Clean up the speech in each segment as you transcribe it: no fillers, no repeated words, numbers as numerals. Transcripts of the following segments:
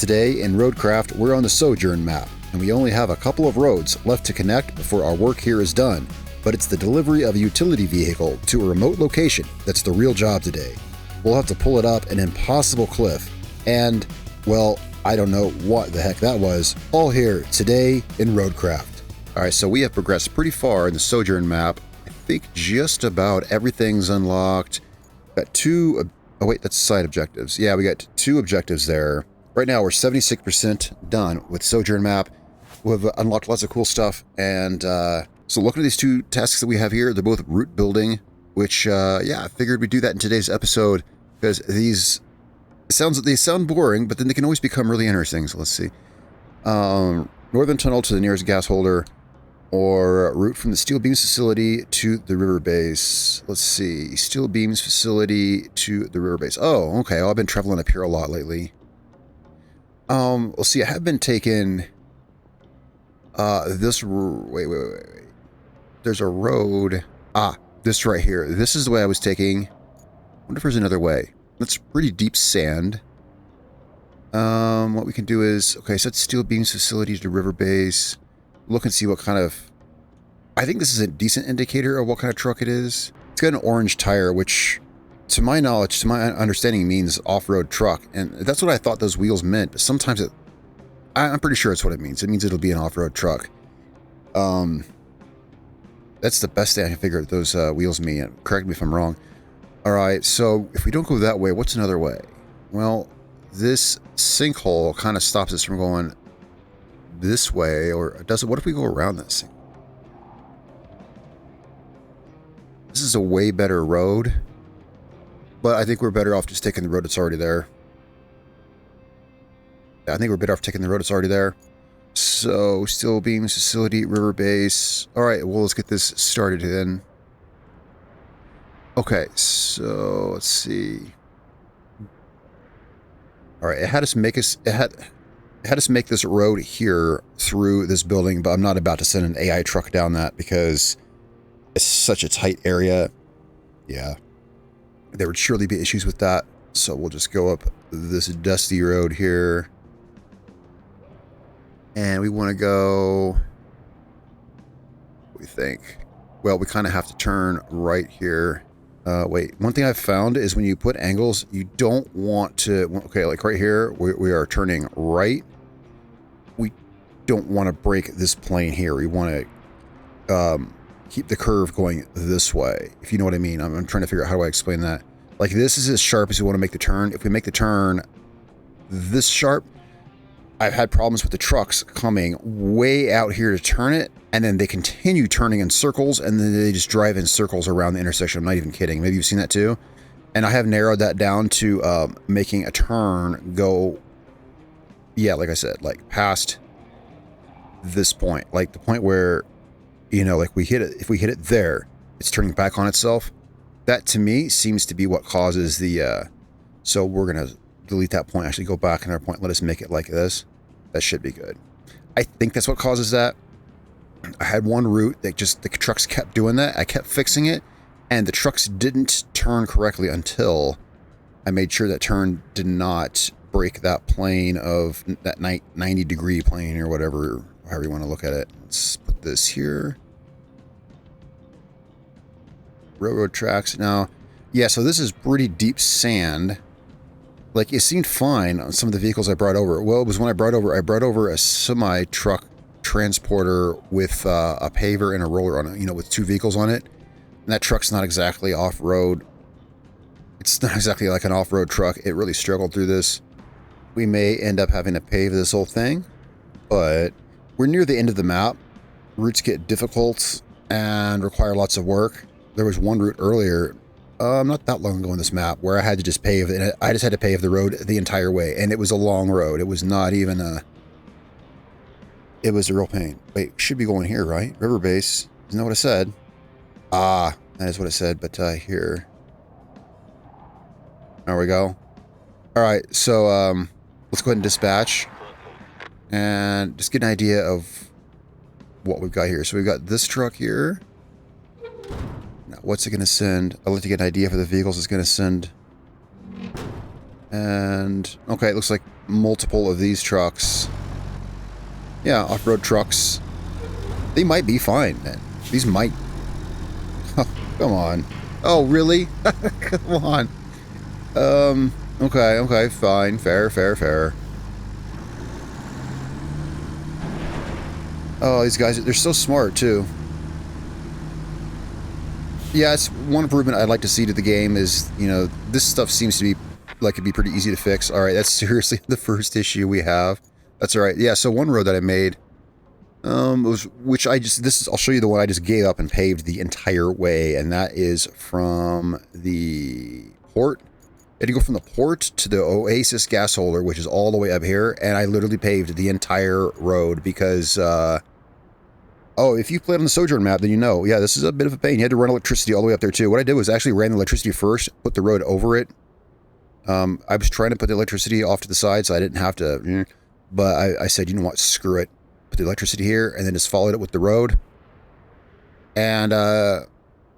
Today in Roadcraft, we're on the Sojourn map, and we only have a couple of roads left to connect before our work here is done. But it's the delivery of a utility vehicle to a remote location that's the real job today. We'll have to pull it up an impossible cliff, and, well, I don't know what the heck that was, all here today in Roadcraft. Alright, so we have progressed pretty far in the Sojourn map. I think just about everything's unlocked. Got two, oh wait, that's side objectives. Yeah, we got two objectives there. Right now we're 76% done with Sojourn map. We've unlocked lots of cool stuff, and so looking at these two tasks that we have here, they're both route building, which, yeah, I figured we'd do that in today's episode, because they sound boring, but then they can always become really interesting. So let's see. Northern tunnel to the nearest gas holder, or route from the steel beams facility to the river base. Let's see. Steel beams facility to the river base. Oh, okay. I've been traveling up here a lot lately. Let's see. I have been taking this. Wait. There's a road. This right here. This is the way I was taking. I wonder if there's another way. That's pretty deep sand. What we can do is, okay, so that's steel beams facility to river base. Look and see what kind of, I think this is a decent indicator of what kind of truck it is. It's got an orange tire, which to my knowledge, to my understanding, means off-road truck. And that's what I thought those wheels meant, but sometimes I'm pretty sure it's what it means. It means it'll be an off-road truck. That's the best thing I can figure those wheels mean. Correct me if I'm wrong. Alright, so if we don't go that way, what's another way? Well, this sinkhole kind of stops us from going this way, or does it? What if we go around this thing? This is a way better road, but I think we're better off just taking the road that's already there. Yeah, I think we're better off taking the road that's already there. So, steel beams, facility, river base. Alright, well, let's get this started then. Okay, so let's see. Alright, it had us make this road here through this building, but I'm not about to send an AI truck down that because it's such a tight area. Yeah. There would surely be issues with that. So we'll just go up this dusty road here. And we want to go, what do we think? Well, we kind of have to turn right here. Wait, one thing I've found is when you put angles, you don't want to, okay, like right here, we are turning right. We don't want to break this plane here. We want to keep the curve going this way, if you know what I mean. I'm trying to figure out how do I explain that. Like this is as sharp as we want to make the turn. If we make the turn this sharp, I've had problems with the trucks coming way out here to turn it, and then they continue turning in circles, and then they just drive in circles around the intersection. I'm not even kidding. Maybe you've seen that too. And I have narrowed that down to making a turn go, yeah, like I said, like past this point. Like the point where, you know, like we hit it, if we hit it there, it's turning back on itself. That to me seems to be what causes the, so we're going to delete that point, actually go back another point, let us make it like this. That should be good. I think that's what causes that. I had one route that just, the trucks kept doing that. I kept fixing it, and the trucks didn't turn correctly until I made sure that turn did not break that plane of that 90-degree plane or whatever, however you want to look at it. Let's put this here. Railroad tracks now. Yeah, so this is pretty deep sand. Like, it seemed fine on some of the vehicles I brought over. Well, it was when I brought over a semi-truck transporter with a paver and a roller on it, you know, with two vehicles on it. And that truck's not exactly off-road. It's not exactly like an off-road truck. It really struggled through this. We may end up having to pave this whole thing, but we're near the end of the map. Routes get difficult and require lots of work. There was one route earlier, not that long ago in this map, where I had to just pave, and I just had to pave the road the entire way, and it was a long road. It was not even a... It was a real pain. Wait, we should be going here, right? River base. Isn't that what I said? Ah, that is what I said, but here. There we go. Alright, so let's go ahead and dispatch. And just get an idea of what we've got here. So we've got this truck here. Now, what's it going to send? I'll let you get an idea for the vehicles it's going to send. And, okay, it looks like multiple of these trucks. Yeah, off-road trucks. They might be fine, man. These might... Oh, come on. Oh, really? Come on. Okay, fine. Fair. Oh, these guys, they're so smart, too. Yeah, it's one improvement I'd like to see to the game is, you know, this stuff seems to be like it'd be pretty easy to fix. All right, that's seriously the first issue we have. That's all right. Yeah, so one road that I made, which I'll show you the one I just gave up and paved the entire way, and that is from the port. I had to go from the port to the Oasis gas holder, which is all the way up here, and I literally paved the entire road because, oh, if you played on the Sojourn map, then you know. Yeah, this is a bit of a pain. You had to run electricity all the way up there, too. What I did was actually ran the electricity first, put the road over it. I was trying to put the electricity off to the side so I didn't have to, but I said, you know what, screw it. Put the electricity here, and then just followed it with the road. And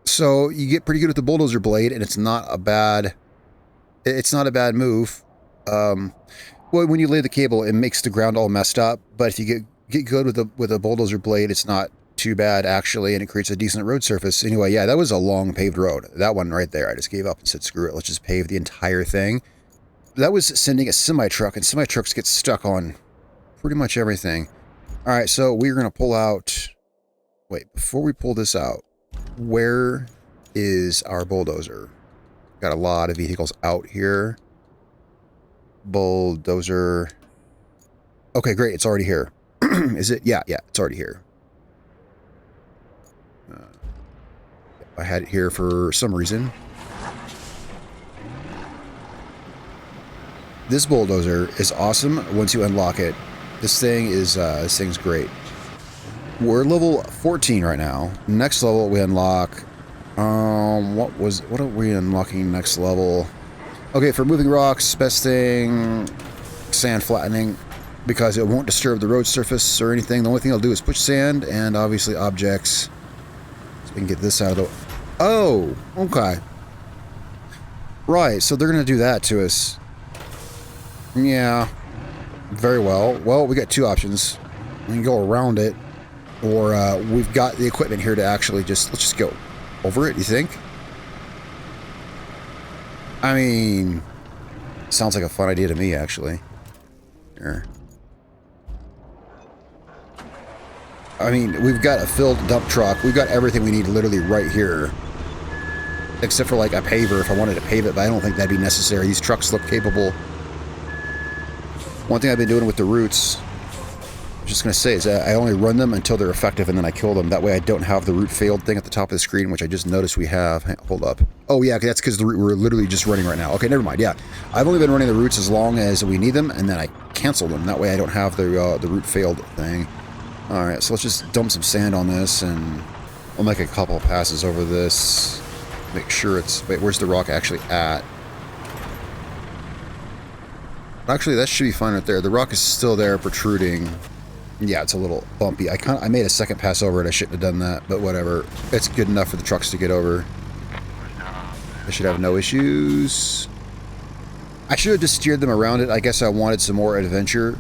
so you get pretty good with the bulldozer blade, and it's not a bad move. Well, when you lay the cable, it makes the ground all messed up, but if you get good with a bulldozer blade, it's not too bad, actually, and it creates a decent road surface. Anyway, yeah, that was a long paved road. That one right there, I just gave up and said, screw it, let's just pave the entire thing. That was sending a semi-truck, and semi-trucks get stuck on pretty much everything. All right, so we're going to pull out... Wait, before we pull this out, where is our bulldozer? Got a lot of vehicles out here. Bulldozer... Okay, great, it's already here. Is it? Yeah, it's already here. I had it here for some reason. This bulldozer is awesome once you unlock it. This thing's great. We're level 14 right now. Next level we unlock. What are we unlocking next level? Okay, for moving rocks, best thing, sand flattening, because it won't disturb the road surface or anything. The only thing it'll do is push sand and obviously objects. So we can get this out of the... Oh, okay. Right, so they're going to do that to us. Yeah, very well. Well, we got two options. We can go around it, or we've got the equipment here to actually let's just go over it, you think? I mean, sounds like a fun idea to me, actually. Here. I mean, we've got a filled dump truck. We've got everything we need literally right here. Except for like a paver if I wanted to pave it, but I don't think that'd be necessary. These trucks look capable. One thing I've been doing with the roots, I'm just going to say, is that I only run them until they're effective and then I kill them. That way I don't have the root failed thing at the top of the screen, which I just noticed we have. Hold up. Oh yeah, that's because we're literally just running right now. Okay, never mind. Yeah, I've only been running the roots as long as we need them, and then I cancel them. That way I don't have the root failed thing. Alright, so let's just dump some sand on this, and we'll make a couple passes over this. Make sure it's... Wait, where's the rock actually at? Actually, that should be fine right there. The rock is still there, protruding. Yeah, it's a little bumpy. I made a second pass over it. I shouldn't have done that, but whatever. It's good enough for the trucks to get over. I should have no issues. I should have just steered them around it. I guess I wanted some more adventure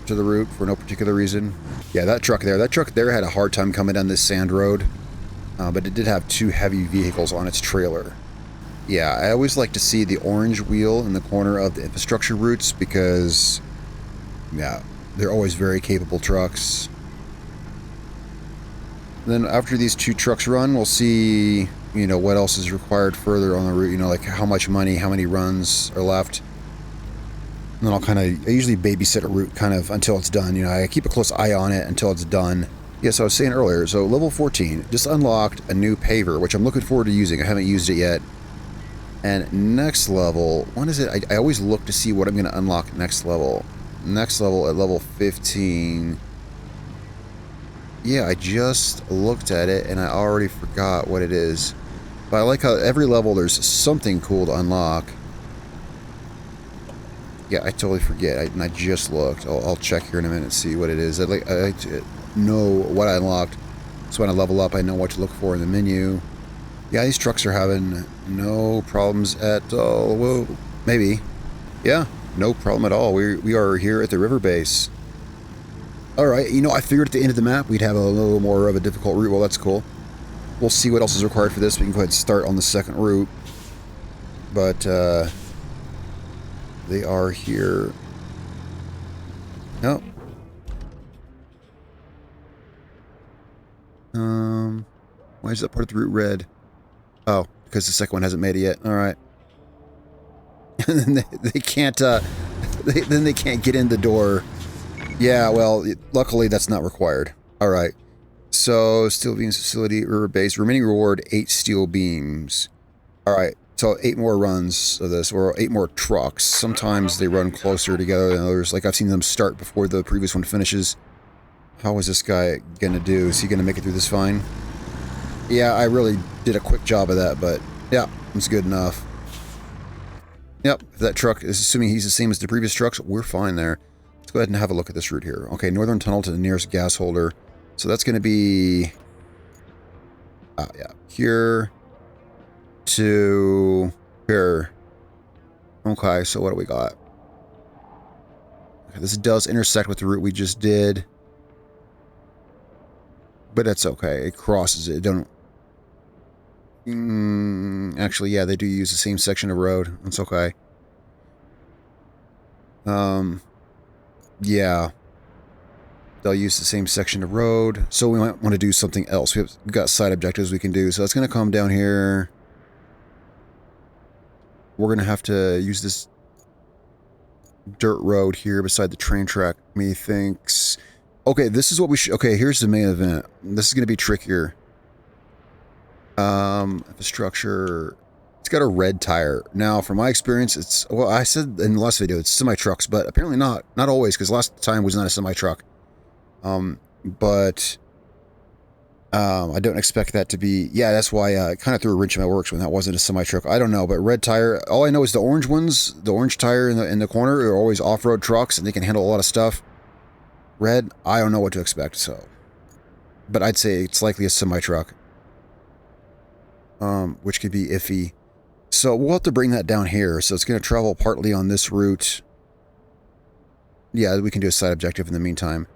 to the route for no particular reason. Yeah, that truck there had a hard time coming down this sand road, but it did have two heavy vehicles on its trailer. Yeah, I always like to see the orange wheel in the corner of the infrastructure routes because, yeah, they're always very capable trucks. Then after these two trucks run, we'll see, you know, what else is required further on the route, you know, like how much money, how many runs are left. And then I usually babysit a route kind of until it's done. You know, I keep a close eye on it until it's done. Yes, I was saying earlier, so level 14, just unlocked a new paver, which I'm looking forward to using. I haven't used it yet. And next level, when is it? I always look to see what I'm going to unlock next level. Next level at level 15. Yeah, I just looked at it and I already forgot what it is. But I like how every level there's something cool to unlock. Yeah, I totally forget. I just looked. I'll check here in a minute and see what it is. I like to know what I unlocked. So when I level up, I know what to look for in the menu. Yeah, these trucks are having no problems at all. Whoa, maybe. Yeah, no problem at all. We are here at the river base. All right, you know, I figured at the end of the map we'd have a little more of a difficult route. Well, that's cool. We'll see what else is required for this. We can go ahead and start on the second route. But they are here. No. Why is that part of the route red? Oh, because the second one hasn't made it yet. All right. And then they can't. Then they can't get in the door. Yeah. Well, luckily that's not required. All right. So steel beams facility river base. Remaining reward 8 steel beams. All right. So 8 more runs of this, or 8 more trucks. Sometimes they run closer together than others. Like I've seen them start before the previous one finishes. How is this guy gonna do? Is he gonna make it through this fine? Yeah, I really did a quick job of that, but yeah, it's good enough. Yep, if that truck is assuming he's the same as the previous trucks, we're fine there. Let's go ahead and have a look at this route here. Okay, northern tunnel to the nearest gas holder. So that's gonna be yeah, here to here. Okay, so what do we got? Okay, this does intersect with the route we just did. But that's okay. It crosses it. Don't. Actually, yeah, they do use the same section of road. That's okay. Yeah. They'll use the same section of road. So we might want to do something else. We've got side objectives we can do. So that's going to come down here. We're going to have to use this dirt road here beside the train track, methinks. Okay, this is what we should... Okay, here's the main event. This is going to be trickier. Infrastructure... It's got a red tire. Now, from my experience, it's... Well, I said in the last video, it's semi-trucks, but apparently not. Not always, because last time was not a semi-truck. But... I don't expect that to be... Yeah, that's why I kind of threw a wrench in my works when that wasn't a semi-truck. I don't know, but red tire... All I know is the orange ones, the orange tire in the corner, are always off-road trucks, and they can handle a lot of stuff. Red, I don't know what to expect, so... But I'd say it's likely a semi-truck. Which could be iffy. So we'll have to bring that down here. So it's going to travel partly on this route. Yeah, we can do a side objective in the meantime.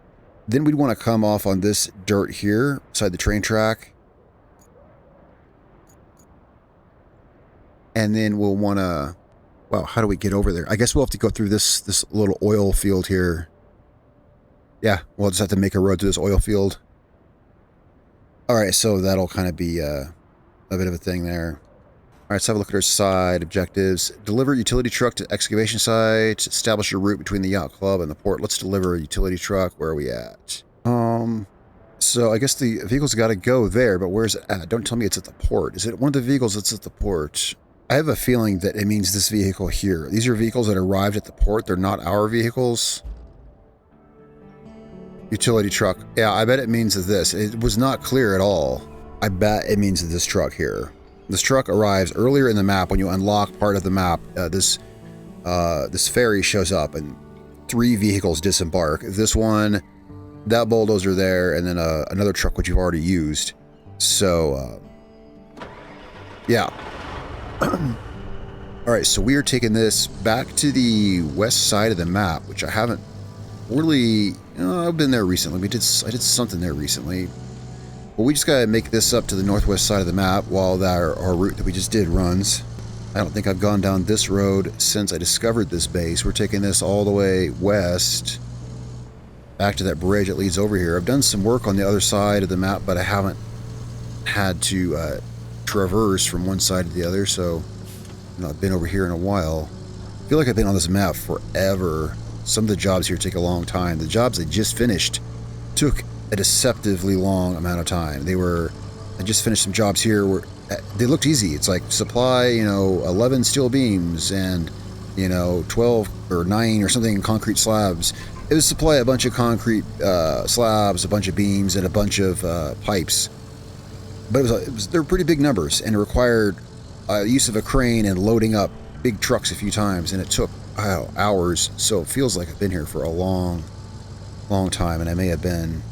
Then we'd want to come off on this dirt here, beside the train track. And then we'll want to... Well, how do we get over there? I guess we'll have to go through this little oil field here. Yeah, we'll just have to make a road through this oil field. Alright, so that'll kind of be a bit of a thing there. Alright, let's have a look at our side objectives. Deliver utility truck to excavation site. Establish a route between the yacht club and the port. Let's deliver a utility truck. Where are we at? So I guess the vehicle's got to go there, but where's it at? Don't tell me it's at the port. Is it one of the vehicles that's at the port? I have a feeling that it means this vehicle here. These are vehicles that arrived at the port. They're not our vehicles. Utility truck. Yeah, I bet it means this. It was not clear at all. I bet it means this truck here. This truck arrives earlier in the map when you unlock part of the map. This ferry shows up and 3 vehicles disembark. This one, that bulldozer there, and then another truck which you've already used. So, yeah. Alright, so we are taking this back to the west side of the map, which I haven't really... I've been there recently. I did something there recently. But we just gotta make this up to the northwest side of the map while our route that we just did runs. I don't think I've gone down this road since I discovered this base. We're taking this all the way west, back to that bridge that leads over here. I've done some work on the other side of the map, but I haven't had to traverse from one side to the other, so I've not been over here in a while. I feel like I've been on this map forever. Some of the jobs here take a long time. The jobs I just finished took a deceptively long amount of time. I just finished some jobs here where they looked easy. It's like supply, 11 steel beams and, 12 or 9 or something in concrete slabs. It was supply a bunch of concrete slabs, a bunch of beams, and a bunch of pipes. But they're pretty big numbers, and it required use of a crane and loading up big trucks a few times, and it took hours. So it feels like I've been here for a long time, and I may have been.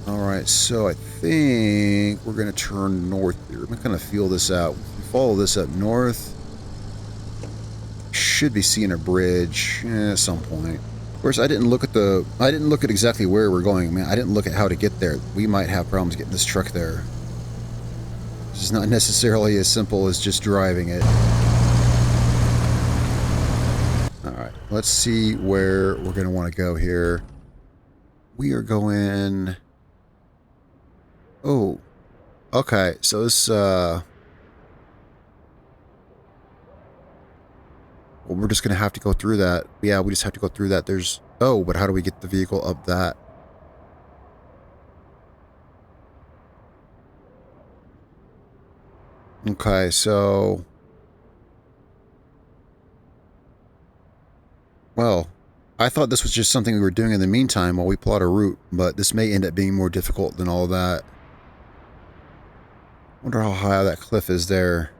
Alright, so I think we're going to turn north here. I'm going to kind of feel this out. If we follow this up north, should be seeing a bridge at some point. Of course, I didn't look at exactly where we're going. I mean, I didn't look at how to get there. We might have problems getting this truck there. It's not necessarily as simple as just driving it. Alright, let's see where we're going to want to go here. We are going... Oh, okay, so this, well, we're just going to have to go through that. Yeah, we just have to go through that. There's... Oh, but how do we get the vehicle up that? Okay, so... Well, I thought this was just something we were doing in the meantime while we plot a route, but this may end up being more difficult than all that. Wonder how high that cliff is there.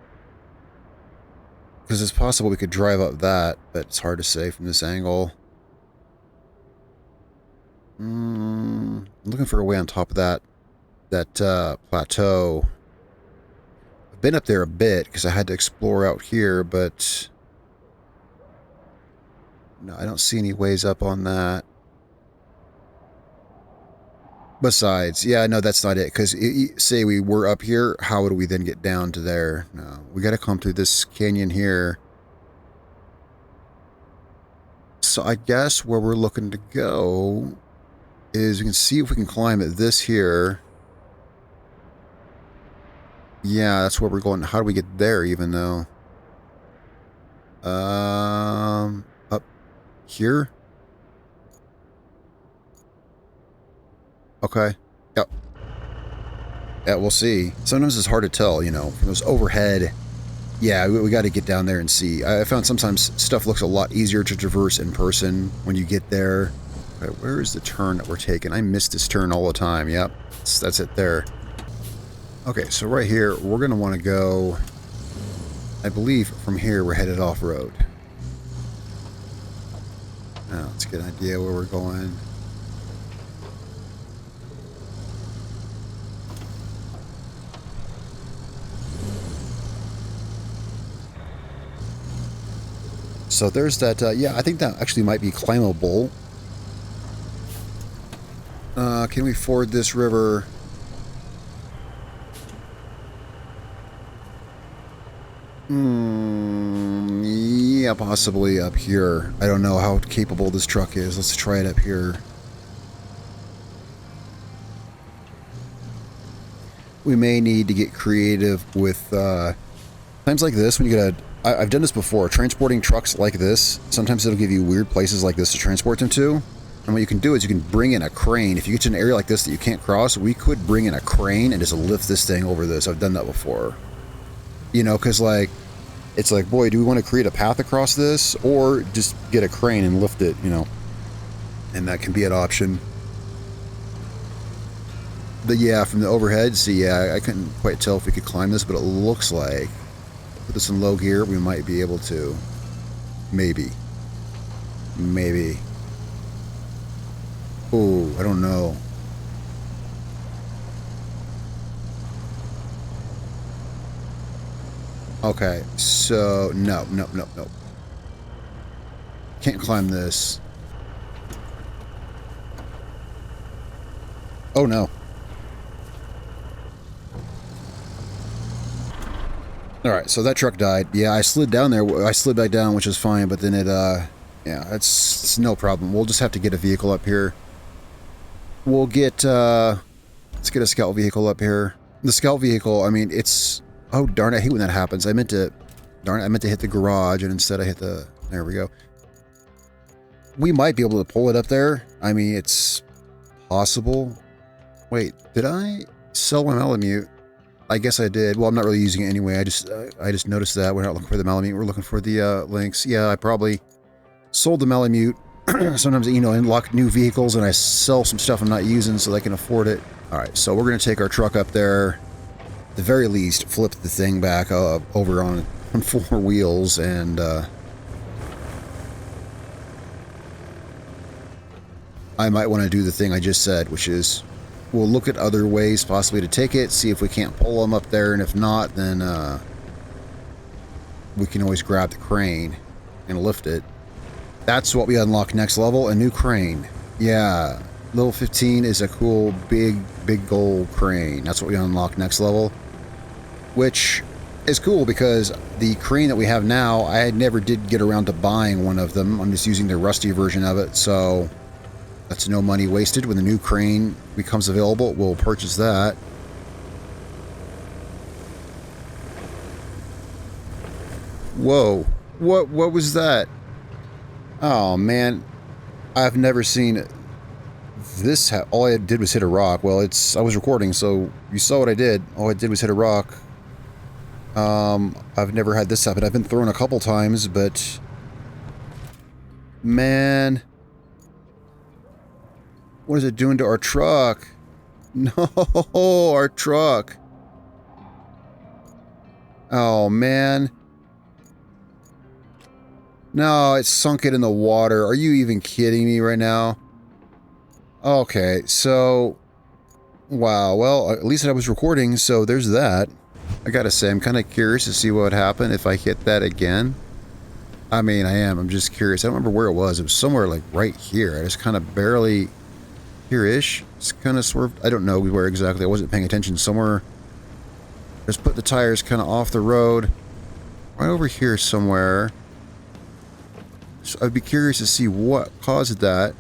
Because it's possible we could drive up that, but it's hard to say from this angle. Looking for a way on top of that plateau. I've been up there a bit because I had to explore out here, but no, I don't see any ways up on that. Besides, yeah, no, that's not it. Because say we were up here, how would we then get down to there? No, we got to come through this canyon here. So I guess where we're looking to go is we can see if we can climb at this here. Yeah, that's where we're going. How do we get there even though? Up here? Okay. Yep. Yeah, we'll see. Sometimes it's hard to tell, you know, from those overhead. Yeah, we got to get down there and see. I found sometimes stuff looks a lot easier to traverse in person when you get there. Okay, where is the turn that we're taking? I miss this turn all the time. Yep, that's it there. Okay, so right here, we're going to want to go, I believe from here we're headed off-road. Now, let's get an idea where we're going. So there's that, yeah, I think that actually might be climbable. Can we ford this river? Yeah, possibly up here. I don't know how capable this truck is. Let's try it up here. We may need to get creative with times like this when you get a... I've done this before, transporting trucks like this. Sometimes it'll give you weird places like this to transport them to. And what you can do is you can bring in a crane. If you get to an area like this that you can't cross, we could bring in a crane and just lift this thing over this. I've done that before. You know, because like, it's like, boy, do we want to create a path across this? Or just get a crane and lift it, you know. And that can be an option. But yeah, from the overhead, see, yeah, I couldn't quite tell if we could climb this, but it looks like... Put this in low gear, we might be able to. Maybe. Maybe. Oh, I don't know. Okay, so no. Can't climb this. Oh no. Alright, so that truck died. Yeah, I slid down there. I slid back down, which is fine, but then it, yeah, it's no problem. We'll just have to get a vehicle up here. We'll get, let's get a scout vehicle up here. The scout vehicle, I mean, it's... Oh, darn it, I hate when that happens. I meant to... Darn it, I meant to hit the garage, and instead I hit the... There we go. We might be able to pull it up there. I mean, it's possible. Wait, did I sell my Malamute? I guess I did. Well, I'm not really using it anyway. I just noticed that. We're not looking for the Malamute. We're looking for the links. Yeah, I probably sold the Malamute. Sometimes, you know, I unlock new vehicles and I sell some stuff I'm not using so they can afford it. All right, so we're going to take our truck up there. At the very least, flip the thing back over on 4 wheels and... I might want to do the thing I just said, which is... We'll look at other ways possibly to take it, see if we can't pull them up there, and if not, then we can always grab the crane. and lift it. That's what we unlock next level, a new crane. Yeah, level 15 is a cool big gold crane. That's what we unlock next level, which is cool because the crane that we have now, I never did get around to buying one of them. I'm just using the rusty version of it, so that's no money wasted. When the new crane becomes available, we'll purchase that. Whoa, what was that? Oh man, I've never seen this. All I did was hit a rock. Well, I was recording, so you saw what I did. All I did was hit a rock. I've never had this happen. I've been thrown a couple times, but man, what is it doing to our truck? No, our truck. Oh man. No, it sunk it in the water. Are you even kidding me right now? Okay, so wow, well, at least I was recording, so there's that. I gotta say, I'm kind of curious to see what would happen if I hit that again. I mean, I'm just curious. I don't remember where it was. It was somewhere like right here. I just kind of barely here-ish. It's kind of swerved. I don't know where exactly. I wasn't paying attention. Somewhere. Just put the tires kind of off the road. Right over here somewhere. So I'd be curious to see what caused that.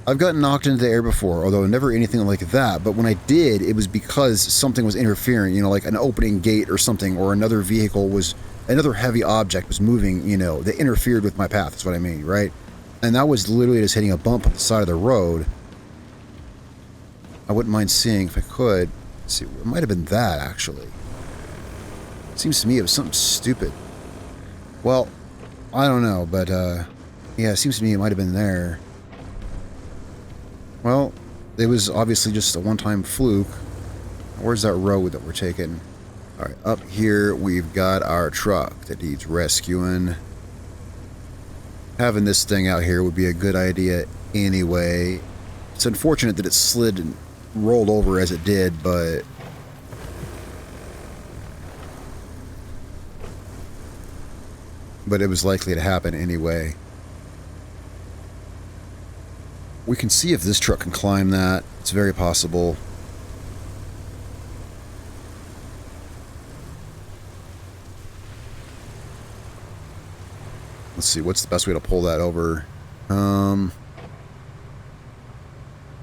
I've gotten knocked into the air before, although never anything like that, but when I did, it was because something was interfering, you know, like an opening gate or something, or another heavy object was moving, you know, that interfered with my path, that's what I mean, right? And that was literally just hitting a bump on the side of the road. I wouldn't mind seeing if I could. Let's see, it might have been that, actually. It seems to me it was something stupid. Well, I don't know, but, yeah, it seems to me it might have been there. Well, it was obviously just a one-time fluke. Where's that road that we're taking? Alright, up here we've got our truck that needs rescuing. Having this thing out here would be a good idea anyway. It's unfortunate that it slid and rolled over as it did, but it was likely to happen anyway. We can see if this truck can climb that. It's very possible. Let's see, what's the best way to pull that over?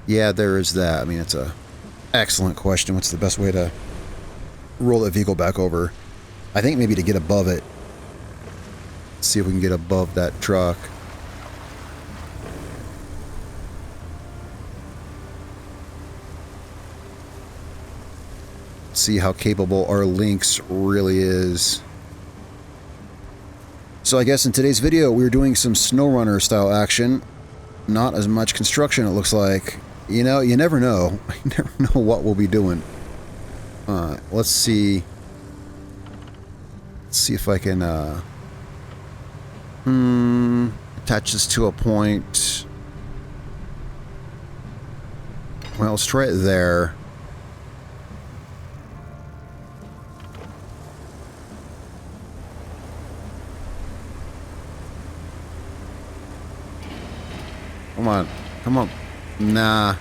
Yeah, there is that. I mean, it's a excellent question. What's the best way to roll that vehicle back over? I think maybe to get above it. Let's see if we can get above that truck. See how capable our Lynx really is. So I guess in today's video we're doing some SnowRunner style action. Not as much construction, it looks like. You know, you never know. You never know what we'll be doing. Let's see. Let's see if I can attach this to a point. Well, let's try it there. Come on. Come on. Nah.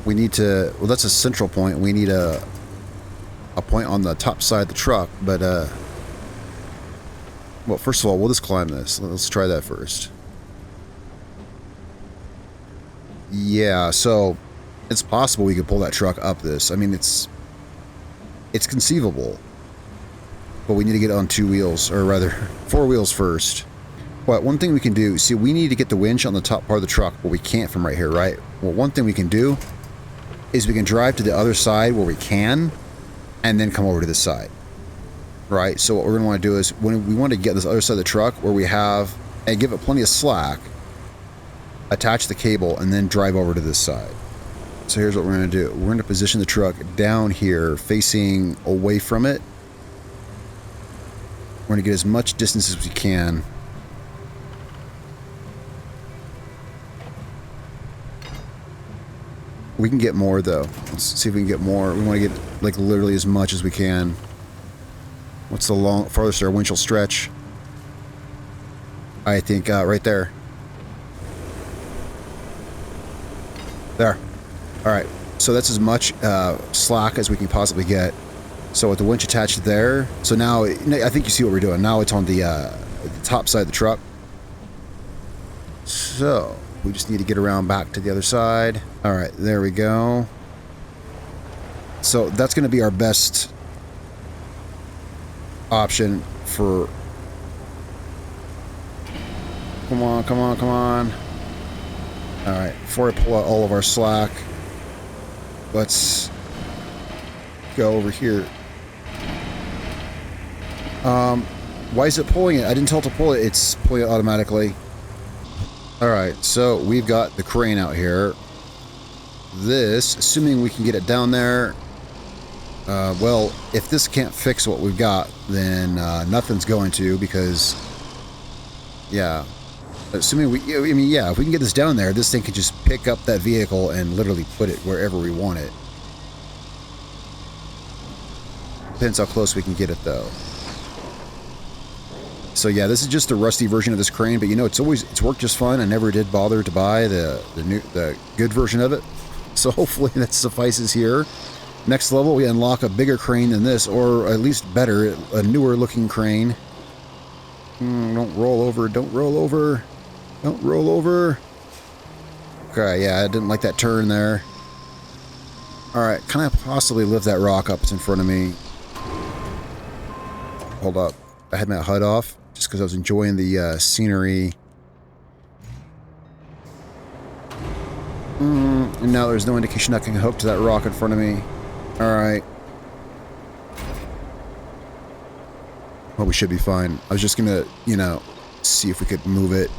We need to... Well, that's a central point. We need a point on the top side of the truck, but, well, first of all, we'll just climb this. Let's try that first. Yeah, so it's possible we could pull that truck up this. I mean, it's conceivable. But we need to get on 2 wheels, or rather, 4 wheels first. But one thing we can do, see, we need to get the winch on the top part of the truck, but we can't from right here, right? Well, one thing we can do is we can drive to the other side where we can, and then come over to this side, right? So what we're going to want to do is, when we want to get this other side of the truck where we have, and give it plenty of slack, attach the cable, and then drive over to this side. So here's what we're going to do. We're going to position the truck down here, facing away from it. We're going to get as much distance as we can. We can get more, though. Let's see if we can get more. We want to get, like, literally as much as we can. What's the farthest our winch will stretch? I think right there. There. All right. So that's as much slack as we can possibly get. So with the winch attached there, so now I think you see what we're doing. Now it's on the top side of the truck. So we just need to get around back to the other side. All right, there we go. So that's going to be our best option for... Come on, come on, come on. All right, before I pull out all of our slack, let's go over here. Why is it pulling it? I didn't tell it to pull it. It's pulling it automatically. All right, so we've got the crane out here. This, assuming we can get it down there. Well, if this can't fix what we've got, then nothing's going to, because, yeah. Assuming we, I mean, yeah, if we can get this down there, this thing can just pick up that vehicle and literally put it wherever we want it. Depends how close we can get it, though. So yeah, this is just a rusty version of this crane, but you know, it's worked just fine. I never did bother to buy the good version of it. So hopefully that suffices here. Next level, we unlock a bigger crane than this, or at least better, a newer looking crane. Don't roll over, don't roll over, don't roll over. Okay, yeah, I didn't like that turn there. Alright, can I possibly lift that rock up? It's in front of me. Hold up. I had my HUD off, just because I was enjoying the scenery. And now there's no indication I can hook to that rock in front of me. Alright. Well, we should be fine. I was just gonna, you know, see if we could move it.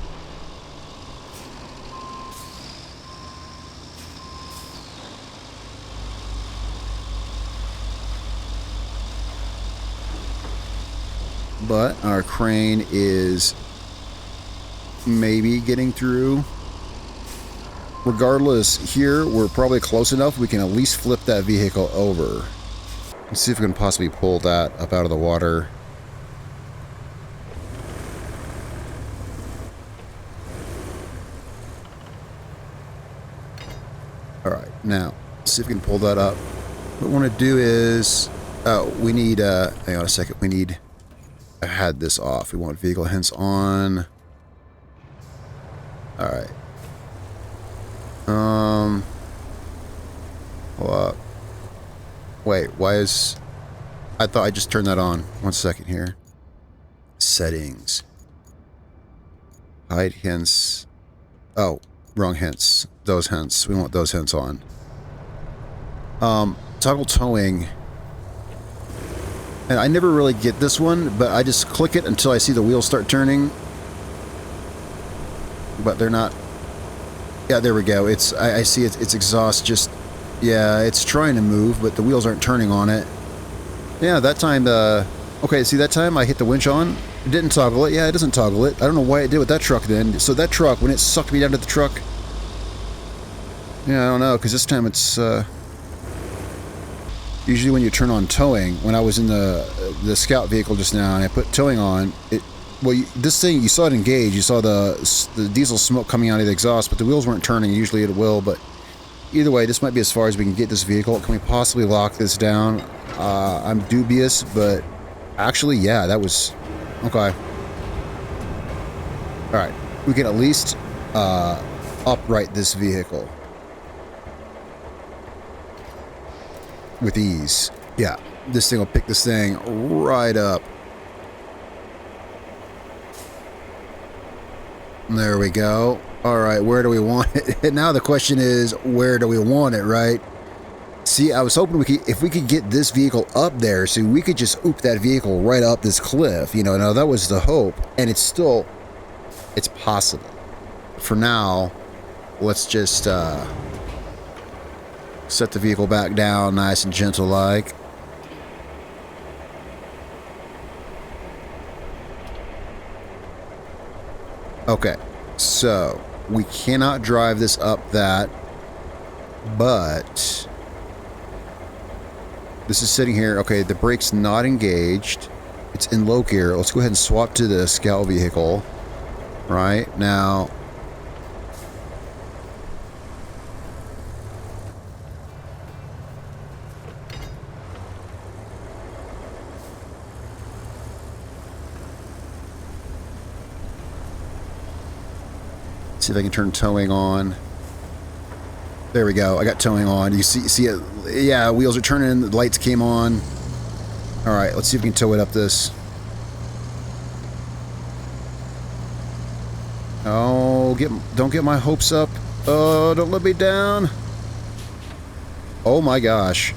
But our crane is maybe getting through. Regardless, here we're probably close enough we can at least flip that vehicle over. Let's see if we can possibly pull that up out of the water. Alright, now, let's see if we can pull that up. What we want to do is... Oh, we need... hang on a second, we need... I had this off. We want vehicle hints on. Alright. Hold up. Wait, why is... I thought I just turned that on. 1 second here. Settings. Hide hints. Oh, wrong hints. Those hints. We want those hints on. Toggle towing. And I never really get this one, but I just click it until I see the wheels start turning. But they're not... Yeah, there we go. It's I see its exhaust just... Yeah, it's trying to move, but the wheels aren't turning on it. Yeah, that time... Okay, see, that time I hit the winch on. It didn't toggle it. Yeah, it doesn't toggle it. I don't know why it did with that truck then. So that truck, when it sucked me down to the truck... Yeah, I don't know, because this time it's... Usually when you turn on towing, when I was in the scout vehicle just now and I put towing on, it... Well, this thing, you saw it engage, you saw the diesel smoke coming out of the exhaust, but the wheels weren't turning. Usually it will, but either way, this might be as far as we can get this vehicle. Can we possibly lock this down? I'm dubious, but actually, yeah, that was... Okay. Alright, we can at least upright this vehicle. With ease. Yeah, this thing will pick this thing right up. There we go. Alright, where do we want it? And now the question is, where do we want it, right? See, I was hoping we could, if we could get this vehicle up there, so we could just oop that vehicle right up this cliff. You know, now that was the hope. And it's still, it's possible. For now, let's just set the vehicle back down nice and gentle like. Okay, so we cannot drive this up that, but this is sitting here. Okay, the brake's not engaged. It's in low gear. Let's go ahead and swap to the scout vehicle. Right now. See if I can turn towing on. There we go. I got towing on. You see it? Yeah, wheels are turning. The lights came on. All right, let's see if we can tow it up this. Oh, don't get my hopes up. Oh, don't let me down. Oh my gosh.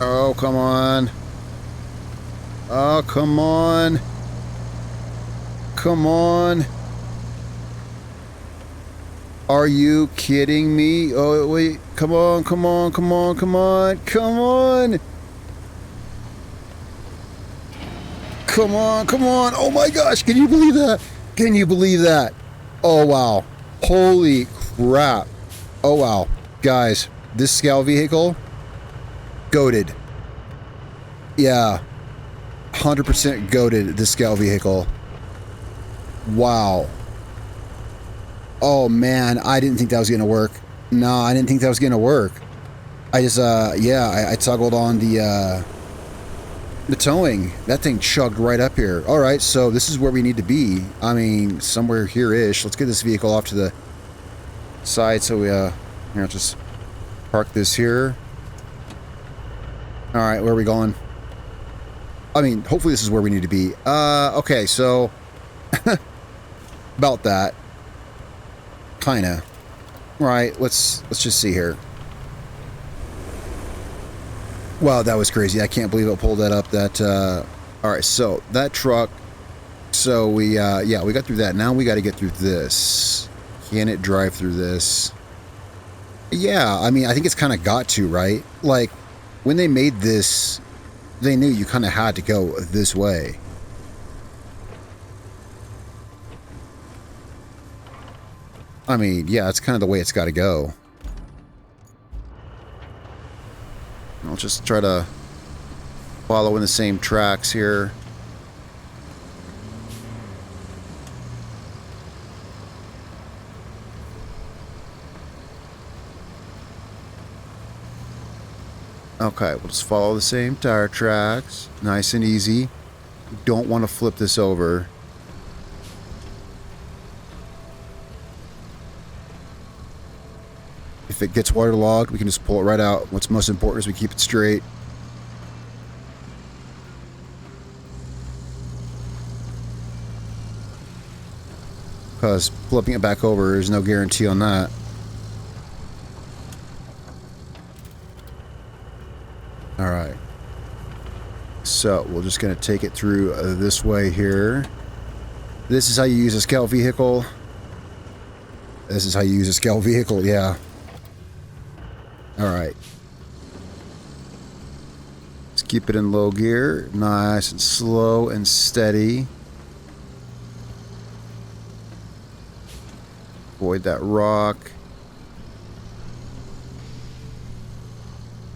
Oh, come on. Oh, come on. Come on. Are you kidding me? Oh, wait. Come on, come on, come on, come on, come on. Come on, come on. Oh my gosh, can you believe that? Can you believe that? Oh, wow. Holy crap. Oh, wow. Guys, this scout vehicle, goated. Yeah. 100% goated, this scout vehicle. Wow. Oh man, I didn't think that was gonna work. No, I didn't think that was gonna work. I just, yeah, I toggled on the towing. That thing chugged right up here. All right, so this is where we need to be. I mean, somewhere here-ish. Let's get this vehicle off to the side so we, here, just park this here. All right, where are we going? I mean, hopefully this is where we need to be. Okay, so about that. Kinda. Right, let's just see here. Wow, that was crazy. I can't believe it pulled that up. That alright, so that truck, so we yeah, we got through that. Now we gotta get through this. Can it drive through this? Yeah, I mean, I think it's kinda got to, right? Like, when they made this, they knew you kinda had to go this way. I mean, yeah, it's kind of the way it's got to go. I'll just try to follow in the same tracks here. Okay, we'll just follow the same tire tracks. Nice and easy. Don't want to flip this over. If it gets waterlogged, we can just pull it right out. What's most important is we keep it straight. Because flipping it back over, there's no guarantee on that. Alright. So, we're just going to take it through this way here. This is how you use a scout vehicle. This is how you use a scout vehicle, yeah. Alright. Let's keep it in low gear. Nice and slow and steady. Avoid that rock.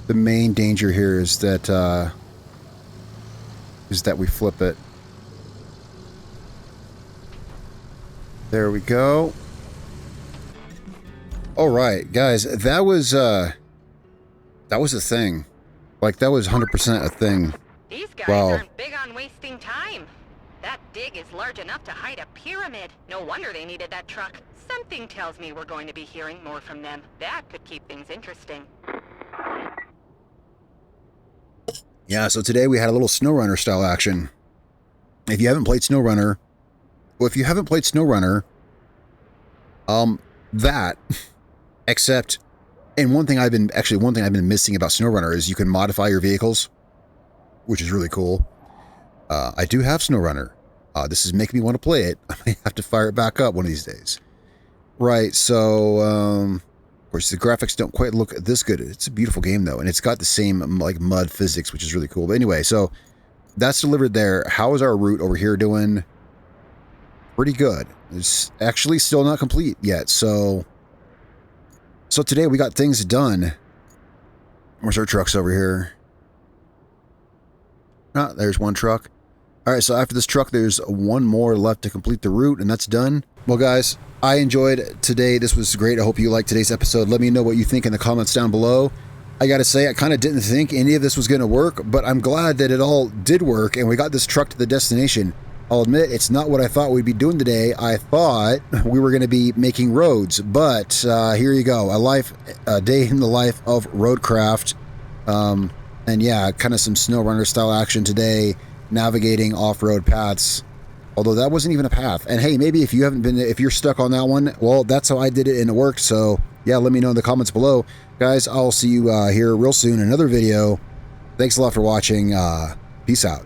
The main danger here is that we flip it. There we go. Alright, guys, that was a thing. Like, that was 100% a thing. These guys Wow. aren't big on wasting time. That dig is large enough to hide a pyramid. No wonder they needed that truck. Something tells me we're going to be hearing more from them. That could keep things interesting. Yeah, so today we had a little SnowRunner style action. If you haven't played SnowRunner, that, except, and one thing I've been missing about SnowRunner is you can modify your vehicles, which is really cool. I do have SnowRunner. This is making me want to play it. I might have to fire it back up one of these days. Right, so, of course, the graphics don't quite look this good. It's a beautiful game, though, and it's got the same, like, mud physics, which is really cool. But anyway, so that's delivered there. How is our route over here doing? Pretty good. It's actually still not complete yet, so today we got things done. Where's our trucks over here? Ah, there's one truck. All right, so after this truck, there's one more left to complete the route, and that's done. Well, guys, I enjoyed today. This was great. I hope you liked today's episode. Let me know what you think in the comments down below. I gotta say, I kind of didn't think any of this was gonna work, but I'm glad that it all did work, and we got this truck to the destination. I'll admit, it's not what I thought we'd be doing today. I thought we were gonna be making roads, but here you go. A day in the life of Roadcraft. And yeah, kind of some SnowRunner style action today, navigating off-road paths. Although that wasn't even a path. And hey, maybe if you're stuck on that one, well, that's how I did it and it worked. So yeah, let me know in the comments below. Guys, I'll see you here real soon in another video. Thanks a lot for watching. Peace out.